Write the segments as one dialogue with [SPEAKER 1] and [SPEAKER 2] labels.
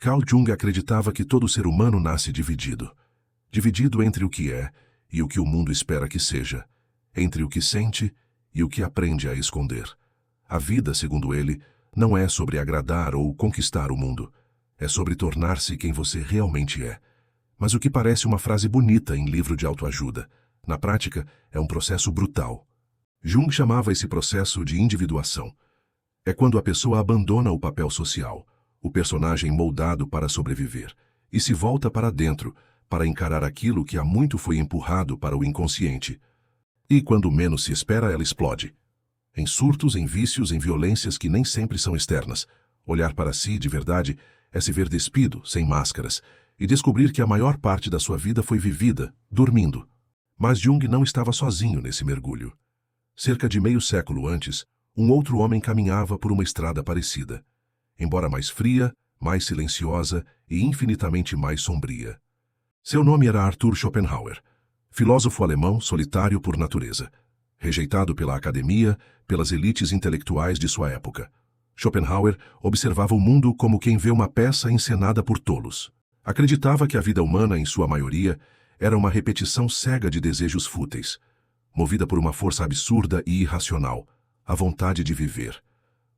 [SPEAKER 1] Carl Jung acreditava que todo ser humano nasce dividido. Dividido entre o que é e o que o mundo espera que seja, entre o que sente e o que aprende a esconder. A vida, segundo ele, não é sobre agradar ou conquistar o mundo. É sobre tornar-se quem você realmente é. Mas o que parece uma frase bonita em livro de autoajuda, na prática, é um processo brutal. Jung chamava esse processo de individuação. É quando a pessoa abandona o papel social, o personagem moldado para sobreviver, e se volta para dentro, para encarar aquilo que há muito foi empurrado para o inconsciente. E quando menos se espera, ela explode. Em surtos, em vícios, em violências que nem sempre são externas. Olhar para si, de verdade, é se ver despido, sem máscaras, e descobrir que a maior parte da sua vida foi vivida, dormindo. Mas Jung não estava sozinho nesse mergulho. Cerca de meio século antes, um outro homem caminhava por uma estrada parecida, embora mais fria, mais silenciosa e infinitamente mais sombria. Seu nome era Arthur Schopenhauer, filósofo alemão solitário por natureza, rejeitado pela academia, pelas elites intelectuais de sua época. Schopenhauer observava o mundo como quem vê uma peça encenada por tolos. Acreditava que a vida humana, em sua maioria, era uma repetição cega de desejos fúteis, movida por uma força absurda e irracional, a vontade de viver.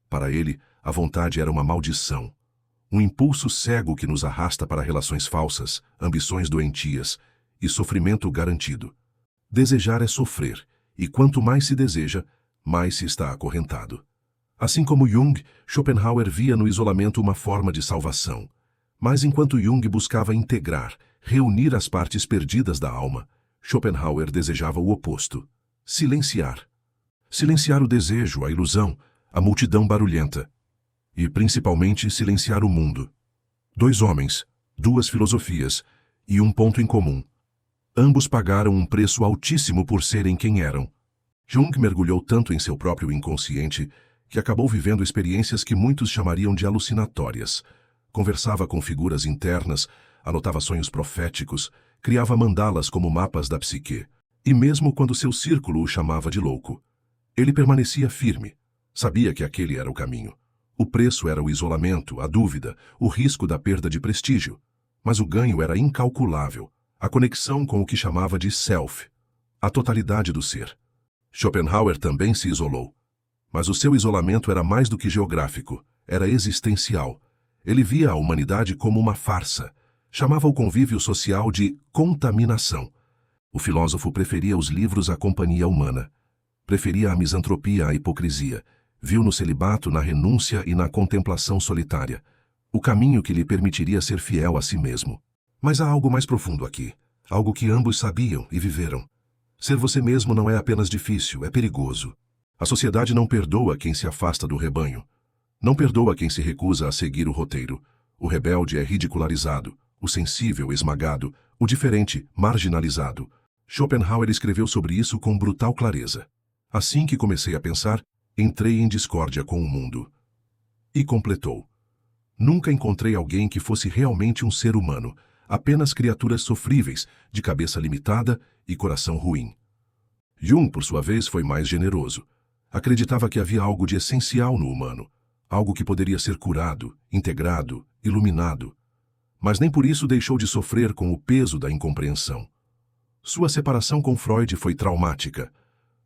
[SPEAKER 1] Para ele, a vontade era uma maldição, um impulso cego que nos arrasta para relações falsas, ambições doentias e sofrimento garantido. Desejar é sofrer, e quanto mais se deseja, mais se está acorrentado. Assim como Jung, Schopenhauer via no isolamento uma forma de salvação. Mas enquanto Jung buscava integrar, reunir as partes perdidas da alma, Schopenhauer desejava o oposto: silenciar. Silenciar o desejo, a ilusão, a multidão barulhenta. E, principalmente, silenciar o mundo. Dois homens, duas filosofias e um ponto em comum. Ambos pagaram um preço altíssimo por serem quem eram. Jung mergulhou tanto em seu próprio inconsciente que acabou vivendo experiências que muitos chamariam de alucinatórias. Conversava com figuras internas, anotava sonhos proféticos, criava mandalas como mapas da psique. E mesmo quando seu círculo o chamava de louco, ele permanecia firme. Sabia que aquele era o caminho. O preço era o isolamento, a dúvida, o risco da perda de prestígio. Mas o ganho era incalculável. A conexão com o que chamava de self, a totalidade do ser. Schopenhauer também se isolou. Mas o seu isolamento era mais do que geográfico, era existencial. Ele via a humanidade como uma farsa. Chamava o convívio social de contaminação. O filósofo preferia os livros à companhia humana. Preferia a misantropia à hipocrisia. Viu no celibato, na renúncia e na contemplação solitária o caminho que lhe permitiria ser fiel a si mesmo. Mas há algo mais profundo aqui, algo que ambos sabiam e viveram. Ser você mesmo não é apenas difícil, é perigoso. A sociedade não perdoa quem se afasta do rebanho. Não perdoa quem se recusa a seguir o roteiro. O rebelde é ridicularizado, o sensível esmagado, o diferente marginalizado. Schopenhauer escreveu sobre isso com brutal clareza. Assim que comecei a pensar, entrei em discórdia com o mundo. E completou: nunca encontrei alguém que fosse realmente um ser humano, apenas criaturas sofríveis, de cabeça limitada e coração ruim. Jung, por sua vez, foi mais generoso. Acreditava que havia algo de essencial no humano, algo que poderia ser curado, integrado, iluminado. Mas nem por isso deixou de sofrer com o peso da incompreensão. Sua separação com Freud foi traumática.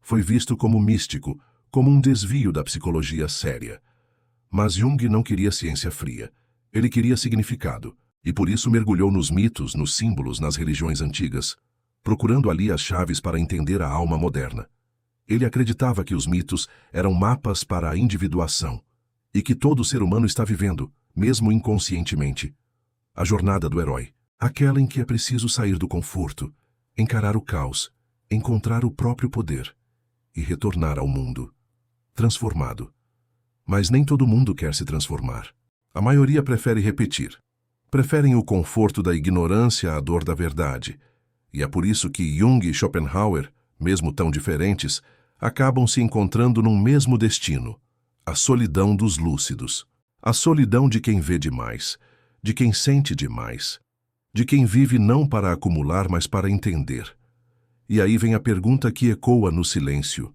[SPEAKER 1] Foi visto como místico, como um desvio da psicologia séria. Mas Jung não queria ciência fria. Ele queria significado, e por isso mergulhou nos mitos, nos símbolos, nas religiões antigas, procurando ali as chaves para entender a alma moderna. Ele acreditava que os mitos eram mapas para a individuação, e que todo ser humano está vivendo, mesmo inconscientemente, a jornada do herói, aquela em que é preciso sair do conforto, encarar o caos, encontrar o próprio poder e retornar ao mundo, transformado. Mas nem todo mundo quer se transformar. A maioria prefere repetir. Preferem o conforto da ignorância à dor da verdade. E é por isso que Jung e Schopenhauer, mesmo tão diferentes, acabam se encontrando num mesmo destino: a solidão dos lúcidos. A solidão de quem vê demais, de quem sente demais, de quem vive não para acumular, mas para entender. E aí vem a pergunta que ecoa no silêncio: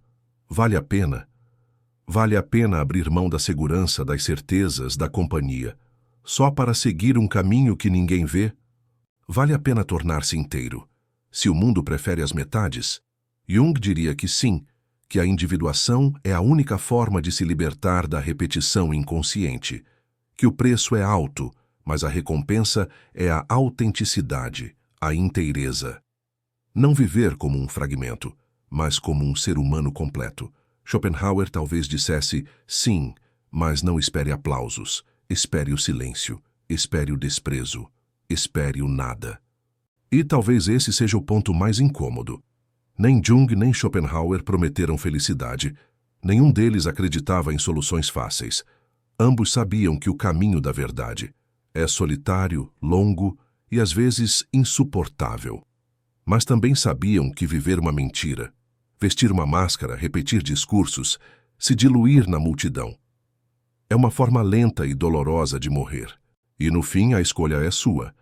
[SPEAKER 1] vale a pena? Vale a pena abrir mão da segurança, das certezas, da companhia? só para seguir um caminho que ninguém vê? Vale a pena tornar-se inteiro. Se o mundo prefere as metades, Jung diria que sim, que a individuação é a única forma de se libertar da repetição inconsciente, que o preço é alto, mas a recompensa é a autenticidade, a inteireza. Não viver como um fragmento, mas como um ser humano completo. Schopenhauer talvez dissesse sim, mas não espere aplausos, espere o silêncio, espere o desprezo, espere o nada. E talvez esse seja o ponto mais incômodo. Nem Jung nem Schopenhauer prometeram felicidade. Nenhum deles acreditava em soluções fáceis. Ambos sabiam que o caminho da verdade é solitário, longo e às vezes insuportável. Mas também sabiam que viver uma mentira, vestir uma máscara, repetir discursos, se diluir na multidão, é uma forma lenta e dolorosa de morrer. E no fim a escolha é sua.